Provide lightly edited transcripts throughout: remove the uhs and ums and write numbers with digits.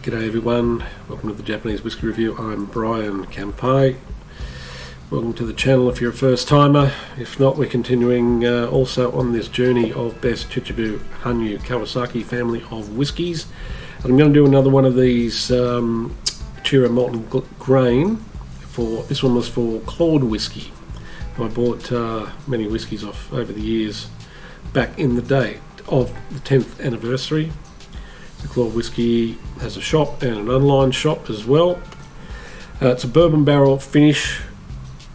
G'day everyone, welcome to the Japanese Whiskey Review. I'm Brian Kampai. Welcome to the channel if you're a first timer. If not, we're continuing also on this journey of best Chichibu, Hanyu, Kawasaki family of whiskies. And I'm going to do another one of these Ichiro Malt grain. This one was for Claude Whisky. I bought many whiskies off over the years back in the day of the 10th anniversary. The Claude Whisky has a shop and an online shop as well. It's a bourbon barrel finish.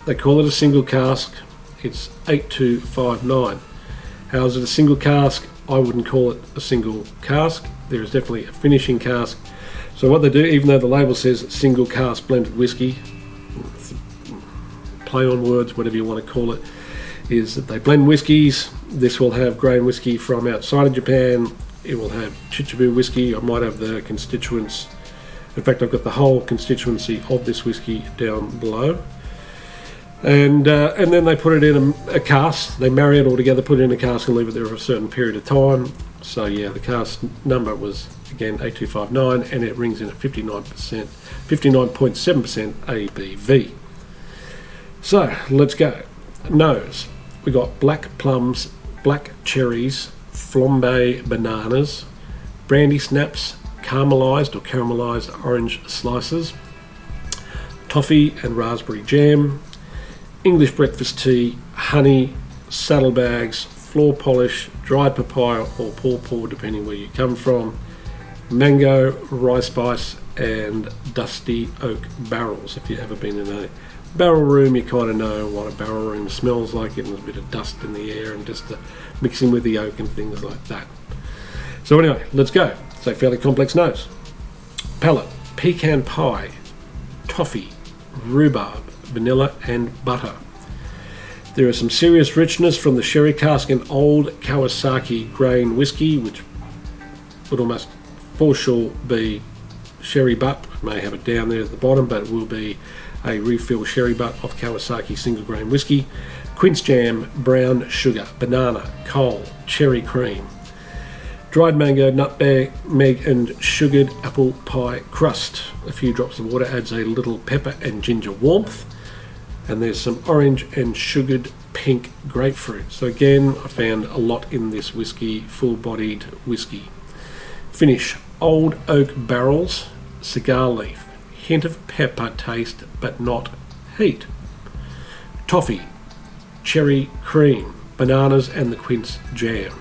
They call it a single cask. It's 8259. How is it a single cask? I wouldn't call it a single cask. There is definitely a finishing cask. So what they do, even though the label says single cask blended whiskey, play on words, whatever you want to call it, is that they blend whiskies. This will have grain whiskey from outside of Japan. It will have Chichibu whiskey. I might have the constituents. In fact, I've got the whole constituency of this whiskey down below. And then they put it in a cask. They marry it all together, put it in a cask, and leave it there for a certain period of time. So yeah, the cask number was again 8259, and it rings in at 59.7% ABV. So let's go. Nose. We got black plums, black cherries, flambe bananas, brandy snaps, caramelized orange slices, toffee and raspberry jam, English breakfast tea, honey, saddlebags, floor polish, dried papaya or pawpaw depending where you come from, mango, rice spice and dusty oak barrels. If you've ever been in a barrel room, you kind of know what a barrel room smells like. There's a bit of dust in the air and just mixing with the oak and things like that. So anyway, let's go. It's a fairly complex nose. Palate: pecan pie, toffee, rhubarb, vanilla and butter. There is some serious richness from the sherry cask and old Kawasaki grain whiskey, which would almost for sure be sherry butt. I may have it down there at the bottom, but it will be a refill sherry butt of Kawasaki single grain whiskey. Quince jam, brown sugar, banana, coal, cherry cream, dried mango, nutmeg and sugared apple pie crust. A few drops of water adds a little pepper and ginger warmth. And there's some orange and sugared pink grapefruit. So again, I found a lot in this whiskey, full-bodied whiskey. Finish: old oak barrels, cigar leaf, hint of pepper taste but not heat. Toffee, cherry cream, bananas and the quince jam.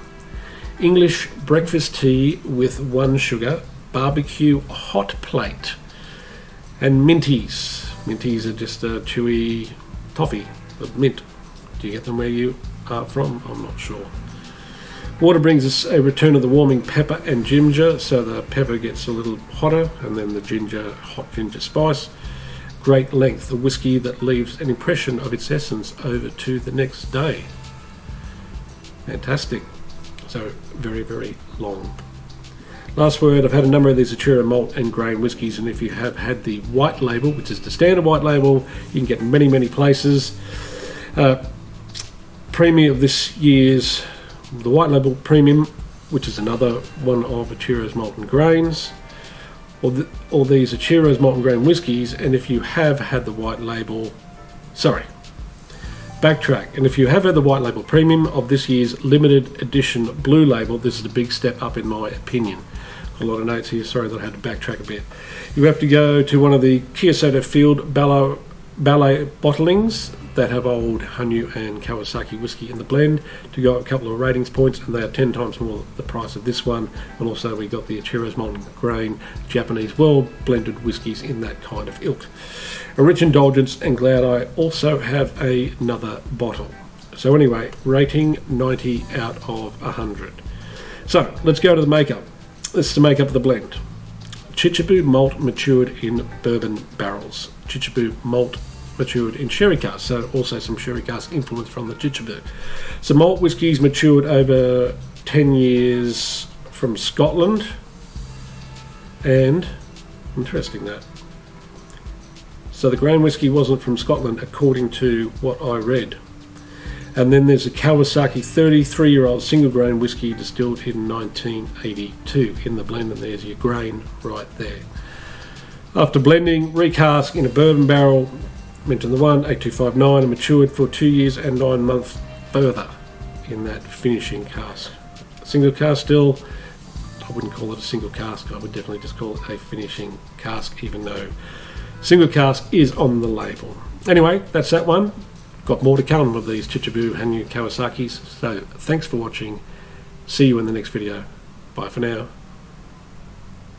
English breakfast tea with 1 sugar, barbecue hot plate, and minties. Minties are just a chewy toffee of mint. Do you get them where you are from? I'm not sure. Water brings us a return of the warming pepper and ginger, so the pepper gets a little hotter, and then the ginger, hot ginger spice. Great length, a whiskey that leaves an impression of its essence over to the next day. Fantastic. So very, very long. Last word: I've had a number of these Ichiro malt and grain whiskies, and if you have had the white label, which is the standard white label, you can get many, many places. Premium of this year's, the white label premium, which is another one of Ichiro's malt and grains, or these Ichiro's malt and grain whiskies. And if you have had the white label, backtrack. And if you have had the white label premium of this year's limited edition blue label, this is a big step up in my opinion. A lot of notes here, sorry that I had to backtrack a bit. You have to go to one of the Kyoto Field Ballet bottlings that have old Hanyu and Kawasaki whiskey in the blend to go up a couple of ratings points, and they are 10 times more the price of this one. And also we got the Ichiro's Malt and Grain Japanese well blended whiskies in that kind of ilk. A rich indulgence, and glad I also have another bottle. So anyway, rating 90 out of 100. So let's go to the makeup. This is the makeup of the blend. Chichibu malt matured in bourbon barrels. Chichibu malt matured in sherry cask, so also some sherry cask influence from the Chichibu. So malt whiskies matured over 10 years from Scotland, and interesting that. So the grain whiskey wasn't from Scotland according to what I read. And then there's a Kawasaki 33-year-old single grain whiskey distilled in 1982 in the blend, and there's your grain right there. After blending, recask in a bourbon barrel, mentioned the one, 8259, and matured for 2 years and 9 months further in that finishing cask. Single cask still, I wouldn't call it a single cask, I would definitely just call it a finishing cask, even though single cask is on the label. Anyway, that's that one. Got more to come of these Chichibu Hanyu Kawasaki's, so thanks for watching. See you in the next video. Bye for now.